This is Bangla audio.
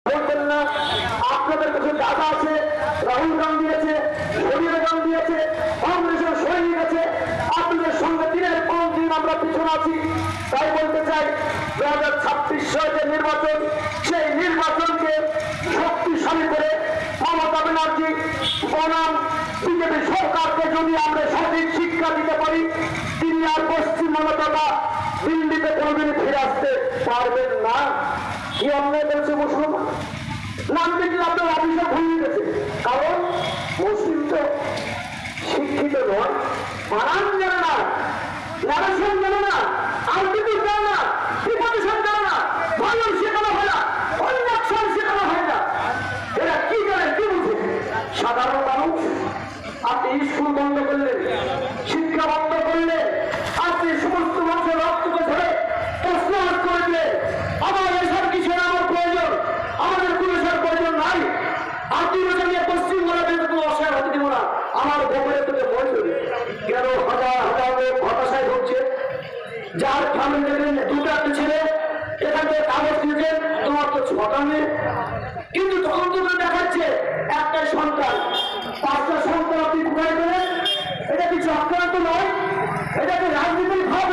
বলবেন না আপনাদের কাছে দাদা আছে, রাহুল গান্ধী আছে, সোনিয়া গান্ধী আছে, কংগ্রেসের সৈনিক আছে, আপনাদের সঙ্গে দিনের পর দিন আমরা পিছনে আছি। তাই বলতে চাই 2026 সালে যে নির্বাচন, সেই নির্বাচনকে শক্তিশালী করে মমতা ব্যানার্জি বনাম বিজেপি সরকারকে যদি আমরা সঠিক শিক্ষা দিতে পারি, তিনি আর পশ্চিমবঙ্গ তথা দিল্লিতে কোনোদিন ফিরে আসতে পারবেন না। কি অন্যায় বলছে মুসলমান? নাম দেখলে আপনার অফিসে ভুলে গেছে, কারণ মুসলিম তো শিক্ষিত নয়, বানান জানে না, ন্যারেশন জানে না, আর্টিকেল জানে না, প্রিপোজিশন জানে না, ভলিউম শেখানো হয় না, কনজাংশন শেখানো হয় না। এরা কি জানে, কি বুঝে? সাধারণ মানুষ। আপনি স্কুল বন্ধ করলেন, শিক্ষা বন্ধ করলেন, আপনি সমস্ত মানুষের রক্তকে ধরে প্রশ্ন করে দিলেন, আমার এসব কিছু আমার প্রয়োজন, আমাদের পুলিশের প্রয়োজন নাই, আদিবাসী নিয়ে পশ্চিমবঙ্গের কোনো অসহায় হতে দিব না, আমার গোপনে তোকে মনে করি। কেন হাজার হাজার লোক হতাশায় হচ্ছে? যার ফ্যামিলি দেখলেন দুটা ছেলে, এখান থেকে কাগজ দিয়েছেন, তোমার তো 6টা মেয়ে, কিন্তু তখন তোকে দেখাচ্ছে একটাই সন্তান, 5টা সন্তান আপনি কোথায় পেলেন? এটা কি চক্রান্ত নয়? এটা কি রাজনীতির ভাব